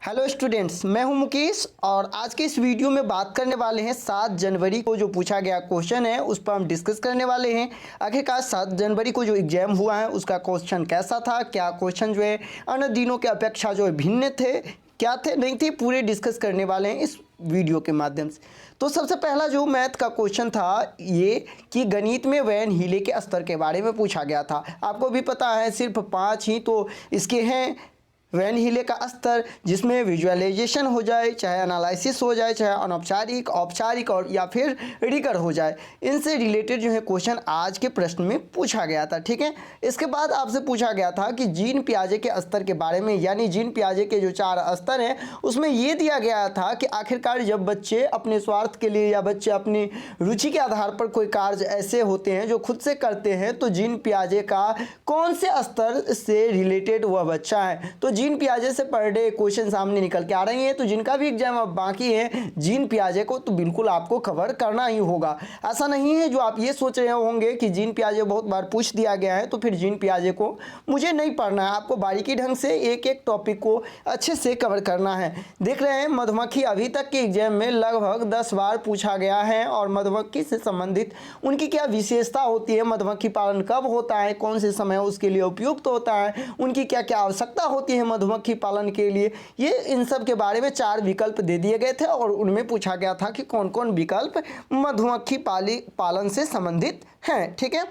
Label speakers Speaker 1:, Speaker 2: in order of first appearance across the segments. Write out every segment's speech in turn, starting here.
Speaker 1: Hello students, मैं हूं मुकेश और आज के इस वीडियो में बात करने वाले हैं 7 जनवरी को जो पूछा गया क्वेश्चन है उस पर हम डिस्कस करने वाले हैं। आखिरकार 7 जनवरी को जो एग्जाम हुआ है उसका क्वेश्चन कैसा था, क्या क्वेश्चन जो है अन्य दिनों के अपेक्षा जो है भिन्न थे, क्या थे नहीं थे, पूरे डिस्कस करने वाले हैं इस वीडियो के माध्यम से। तो सबसे पहला जो मैथ का क्वेश्चन था ये कि गणित में वैन हीले के स्तर के बारे में पूछा गया था। आपको भी पता है सिर्फ 5 ही तो इसके हैं वैन हीले का स्तर, जिसमें विजुअलाइजेशन हो जाए, चाहे एनालिसिस हो जाए, चाहे अनौपचारिक, औपचारिक और या फिर रिगर हो जाए, इनसे रिलेटेड जो है क्वेश्चन आज के प्रश्न में पूछा गया था। ठीक है, इसके बाद आपसे पूछा गया था कि जीन पियाजे के स्तर के बारे में, यानी जीन पियाजे के जो 4 स्तर हैं उसमें ये दिया गया था कि आखिरकार जब बच्चे अपने स्वार्थ के लिए या बच्चे अपनी रुचि के आधार पर कोई कार्य ऐसे होते हैं जो खुद से करते हैं तो जीन पियाजे का कौन से स्तर से रिलेटेड वह बच्चा है। तो जीन पियाजे से पर डे क्वेश्चन सामने निकल के आ रही हैं, तो जिनका भी एग्जाम अब बाकी है जीन पियाजे को तो बिल्कुल आपको कवर करना ही होगा। ऐसा नहीं है जो आप ये सोच रहे होंगे कि जीन पियाजे बहुत बार पूछ दिया गया है तो फिर जीन पियाजे को मुझे नहीं पढ़ना है। आपको बारीकी ढंग से एक एक टॉपिक को अच्छे से कवर करना है। देख रहे हैं मधुमक्खी अभी तक के एग्जाम में लगभग 10 बार पूछा गया है और मधुमक्खी से संबंधित उनकी क्या विशेषता होती है, मधुमक्खी पालन कब होता है, कौन से समय उसके लिए उपयुक्त होता है, उनकी क्या क्या आवश्यकता होती है मधुमक्खी पालन के लिए, ये इन सब के बारे में 4 विकल्प दे दिए गए थे और उनमें पूछा गया था कि कौन कौन विकल्प मधुमक्खी पालन से संबंधित हैं। ठीक है,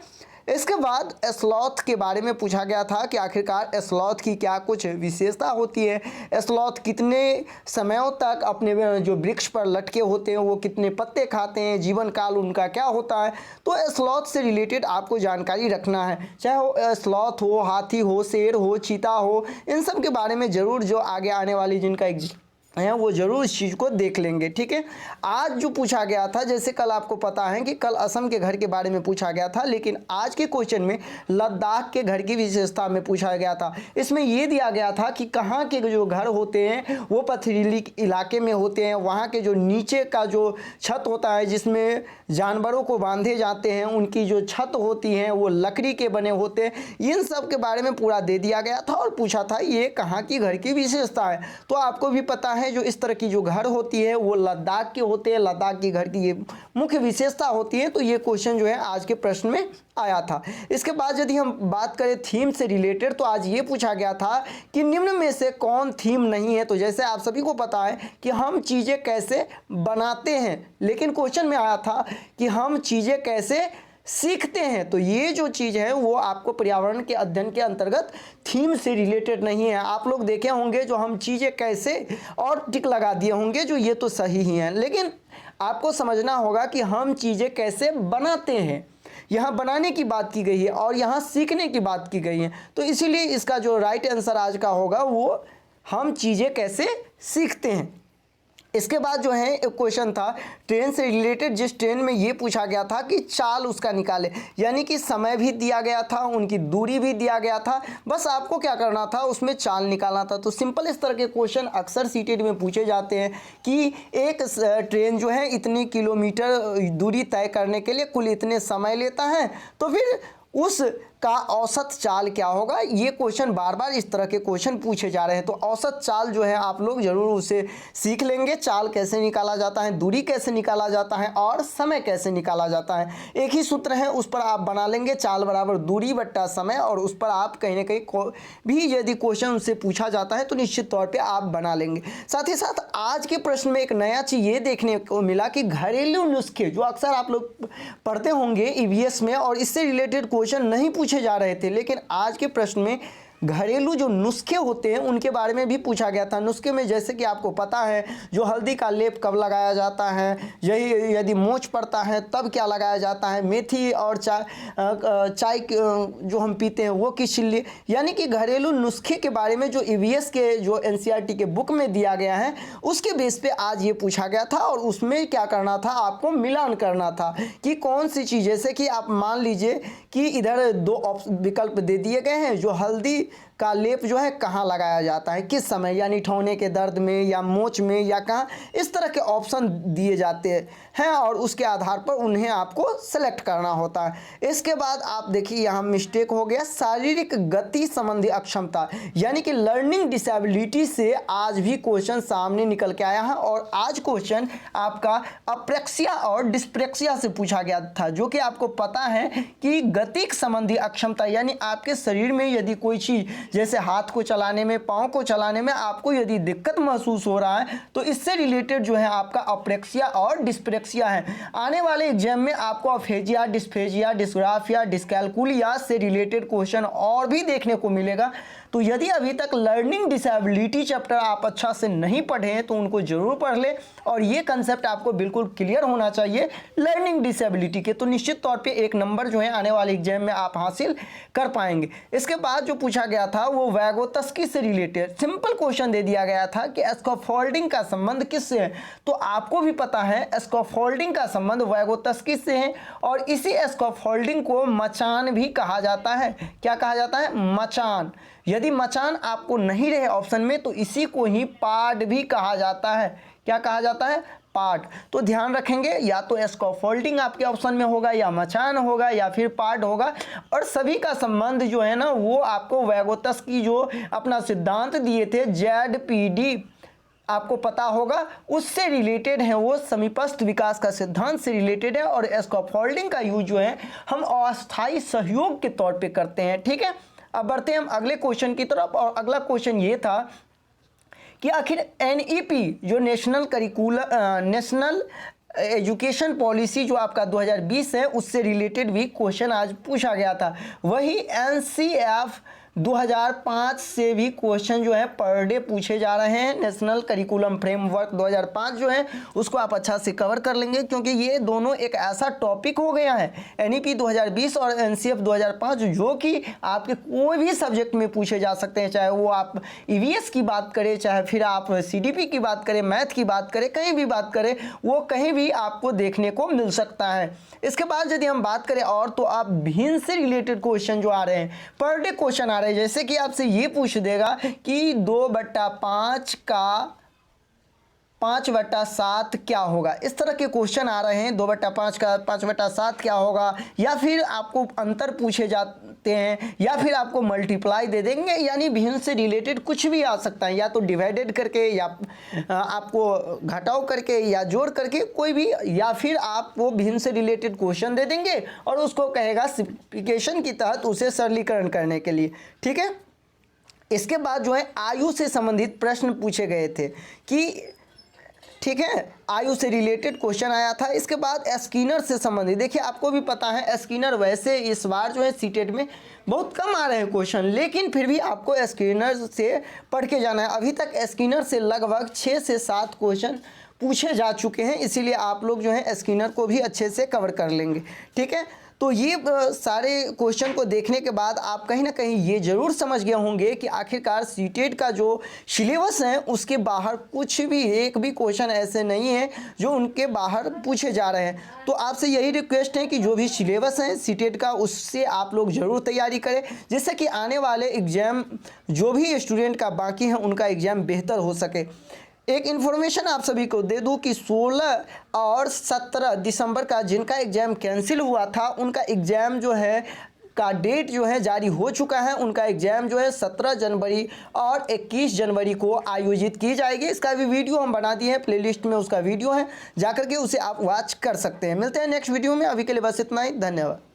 Speaker 1: इसके बाद स्लॉथ के बारे में पूछा गया था कि आखिरकार स्लॉथ की क्या कुछ विशेषता होती है, स्लॉथ कितने समयों तक अपने जो वृक्ष पर लटके होते हैं वो कितने पत्ते खाते हैं, जीवन काल उनका क्या होता है। तो स्लॉथ से रिलेटेड आपको जानकारी रखना है, चाहे वो स्लॉथ हो, हाथी हो, शेर हो, चीता हो, इन सब के बारे में ज़रूर जो आगे आने वाली जिनका हैं वो ज़रूर इस चीज़ को देख लेंगे। ठीक है, आज जो पूछा गया था, जैसे कल आपको पता है कि कल असम के घर के बारे में पूछा गया था, लेकिन आज के क्वेश्चन में लद्दाख के घर की विशेषता में पूछा गया था। इसमें ये दिया गया था कि कहाँ के जो घर होते हैं वो पथरीली इलाके में होते हैं, वहाँ के जो नीचे का जो छत होता है जिसमें जानवरों को बांधे जाते हैं, उनकी जो छत होती हैं वो लकड़ी के बने होते हैं। इन सब के बारे में पूरा दे दिया गया था और पूछा था ये कहाँ की घर की विशेषता है। तो आपको भी पता है जो इस तरह की जो घर होती है वो लद्दाख के होते हैं, लद्दाख की घर की ये मुख्य विशेषता होती है। तो ये क्वेश्चन जो है आज के प्रश्न में आया था। इसके बाद यदि हम बात करें थीम से रिलेटेड तो आज ये पूछा गया था कि निम्न में से कौन थीम नहीं है। तो जैसे आप सभी को पता है कि हम चीज़ें कैसे बनाते हैं, लेकिन क्वेश्चन में आया था कि हम चीज़ें कैसे सीखते हैं। तो ये जो चीज़ है वो आपको पर्यावरण के अध्ययन के अंतर्गत थीम से रिलेटेड नहीं है। आप लोग देखे होंगे जो हम चीज़ें कैसे और टिक लगा दिए होंगे जो ये तो सही ही हैं, लेकिन आपको समझना होगा कि हम चीज़ें कैसे बनाते हैं। यहाँ बनाने की बात की गई है और यहाँ सीखने की बात की गई है, तो इसीलिए इसका जो राइट आंसर आज का होगा वो हम चीज़ें कैसे सीखते हैं। इसके बाद जो है एक क्वेश्चन था ट्रेन से रिलेटेड, जिस ट्रेन में ये पूछा गया था कि चाल उसका निकाले, यानी कि समय भी दिया गया था, उनकी दूरी भी दिया गया था, बस आपको क्या करना था उसमें चाल निकालना था। तो सिंपल इस तरह के क्वेश्चन अक्सर सीटेड में पूछे जाते हैं कि एक ट्रेन जो है इतनी किलोमीटर दूरी तय करने के लिए कुल इतने समय लेता है, तो फिर उस का औसत चाल क्या होगा। ये क्वेश्चन बार बार इस तरह के क्वेश्चन पूछे जा रहे हैं। तो औसत चाल जो है आप लोग जरूर उसे सीख लेंगे, चाल कैसे निकाला जाता है, दूरी कैसे निकाला जाता है और समय कैसे निकाला जाता है। एक ही सूत्र है, उस पर आप बना लेंगे, चाल बराबर दूरी बट्टा समय, और उस पर आप कहीं ना कहीं भी यदि क्वेश्चन उनसे पूछा जाता है तो निश्चित तौर पर आप बना लेंगे। साथ ही साथ आज के प्रश्न में एक नया चीज़ ये देखने को मिला कि घरेलू नुस्खे जो अक्सर आप लोग पढ़ते होंगे ईवीएस में और इससे रिलेटेड क्वेश्चन नहीं पूछे जा रहे थे, लेकिन आज के प्रश्न में घरेलू जो नुस्खे होते हैं उनके बारे में भी पूछा गया था। नुस्खे में जैसे कि आपको पता है जो हल्दी का लेप कब लगाया जाता है, यही यदि मोच पड़ता है तब क्या लगाया जाता है, मेथी और चाय जो हम पीते हैं वो किस लिए, यानी कि घरेलू नुस्खे के बारे में जो ईवीएस के जो एनसीईआरटी के बुक में दिया गया है उसके बेस पे आज ये पूछा गया था। और उसमें क्या करना था, आपको मिलान करना था कि कौन सी चीज़, जैसे कि आप मान लीजिए कि इधर 2 विकल्प दे दिए गए हैं, जो हल्दी का लेप जो है कहाँ लगाया जाता है, किस समय, यानी ठौने के दर्द में या मोच में या कहाँ, इस तरह के ऑप्शन दिए जाते हैं और उसके आधार पर उन्हें आपको सेलेक्ट करना होता है। इसके बाद आप देखिए यहाँ मिस्टेक हो गया, शारीरिक गति संबंधी अक्षमता यानी कि लर्निंग डिसेबिलिटी से आज भी क्वेश्चन सामने निकल के आया है और आज क्वेश्चन आपका अप्रेक्सिया और डिस्प्रेक्सिया से पूछा गया था, जो कि आपको पता है कि गतिक संबंधी अक्षमता यानी आपके शरीर में यदि कोई चीज़ जैसे हाथ को चलाने में, पाँव को चलाने में आपको यदि दिक्कत महसूस हो रहा है तो इससे रिलेटेड जो है आपका अप्रेक्सिया और डिस्प्रेक्सिया है। आने वाले एग्जाम में आपको अफेजिया, डिस्फेजिया, डिस्ग्राफिया, डिस्कैलकुलिया से रिलेटेड क्वेश्चन और भी देखने को मिलेगा। तो यदि अभी तक लर्निंग डिसेबिलिटी चैप्टर आप अच्छा से नहीं पढ़े हैं तो उनको जरूर पढ़ ले और ये कंसेप्ट आपको बिल्कुल क्लियर होना चाहिए लर्निंग डिसेबिलिटी के, तो निश्चित तौर पे 1 नंबर जो है आने वाले एग्जाम में आप हासिल कर पाएंगे। इसके बाद जो पूछा गया था वो वैगोत्स्की से रिलेटेड सिंपल क्वेश्चन दे दिया गया था कि स्कैफोल्डिंग का संबंध किससे है, तो आपको भी पता है स्कैफोल्डिंग का संबंध वैगोत्स्की से है और इसी स्कैफोल्डिंग को मचान भी कहा जाता है। क्या कहा जाता है? मचान। यदि मचान आपको नहीं रहे ऑप्शन में तो इसी को ही पार्ट भी कहा जाता है। क्या कहा जाता है? पार्ट। तो ध्यान रखेंगे या तो स्कैफोल्डिंग आपके ऑप्शन में होगा या मचान होगा या फिर पार्ट होगा और सभी का संबंध जो है ना वो आपको वैगोत्स्की जो अपना सिद्धांत दिए थे ZPD आपको पता होगा उससे रिलेटेड है, वो समीपस्थ विकास का सिद्धांत से रिलेटेड है और स्कैफोल्डिंग का यूज जो है हम अस्थायी सहयोग के तौर पे करते हैं। ठीक है, अब बढ़ते हैं हम अगले क्वेश्चन की तरफ और अगला क्वेश्चन ये था कि आखिर NEP जो नेशनल एजुकेशन पॉलिसी जो आपका 2020 है उससे रिलेटेड भी क्वेश्चन आज पूछा गया था। वही NCF 2005 से भी क्वेश्चन जो है पर डे पूछे जा रहे हैं। नेशनल करिकुलम फ्रेमवर्क 2005 जो है उसको आप अच्छा से कवर कर लेंगे क्योंकि ये दोनों एक ऐसा टॉपिक हो गया है NEP 2020 और NCF 2005 जो कि आपके कोई भी सब्जेक्ट में पूछे जा सकते हैं, चाहे वो आप EVS की बात करें, चाहे फिर आप CDP की बात करें, मैथ की बात करें, कहीं भी बात करें, वो कहीं भी आपको देखने को मिल सकता है। इसके बाद यदि हम बात करें और तो आप भिन्न से रिलेटेड क्वेश्चन जो आ रहे हैं पर डे क्वेश्चन आ रहे हैं, जैसे कि आपसे ये पूछ देगा कि 2/5 का 5/7 क्या होगा, इस तरह के क्वेश्चन आ रहे हैं। 2/5 का 5/7 क्या होगा, या फिर आपको अंतर पूछे जाते हैं या फिर आपको मल्टीप्लाई दे देंगे, यानी भिन्न से रिलेटेड कुछ भी आ सकता है, या तो डिवाइडेड करके या आपको घटाव करके या जोड़ करके कोई भी, या फिर आपको भिन्न से रिलेटेड क्वेश्चन दे देंगे और उसको कहेगा सिंप्लीफिकेशन के तहत उसे सरलीकरण करने के लिए। ठीक है, इसके बाद जो है आयु से संबंधित प्रश्न पूछे गए थे कि ठीक है, आयु से रिलेटेड क्वेश्चन आया था। इसके बाद स्किनर से संबंधित, देखिए आपको भी पता है स्किनर वैसे इस बार जो है सीटेट में बहुत कम आ रहे हैं क्वेश्चन, लेकिन फिर भी आपको स्किनर से पढ़ के जाना है। अभी तक स्किनर से लगभग 6 से 7 क्वेश्चन पूछे जा चुके हैं, इसीलिए आप लोग जो है स्किनर को भी अच्छे से कवर कर लेंगे। ठीक है, तो ये सारे क्वेश्चन को देखने के बाद आप कहीं ना कहीं ये ज़रूर समझ गए होंगे कि आखिरकार सीटेट का जो सिलेबस है उसके बाहर कुछ भी एक भी क्वेश्चन ऐसे नहीं है जो उनके बाहर पूछे जा रहे हैं। तो आपसे यही रिक्वेस्ट है कि जो भी सिलेबस है सीटेट का उससे आप लोग ज़रूर तैयारी करें, जिससे कि आने वाले एग्ज़ाम जो भी स्टूडेंट का बाकी है उनका एग्ज़ाम बेहतर हो सके। एक इन्फॉर्मेशन आप सभी को दे दूं कि 16 और 17 दिसंबर का जिनका एग्ज़ाम कैंसिल हुआ था उनका एग्ज़ाम जो है का डेट जो है जारी हो चुका है। उनका एग्ज़ाम जो है 17 जनवरी और 21 जनवरी को आयोजित की जाएगी। इसका भी वीडियो हम बना दिए हैं, प्लेलिस्ट में उसका वीडियो है, जाकर के उसे आप वॉच कर सकते हैं। मिलते हैं नेक्स्ट वीडियो में, अभी के लिए बस इतना ही, धन्यवाद।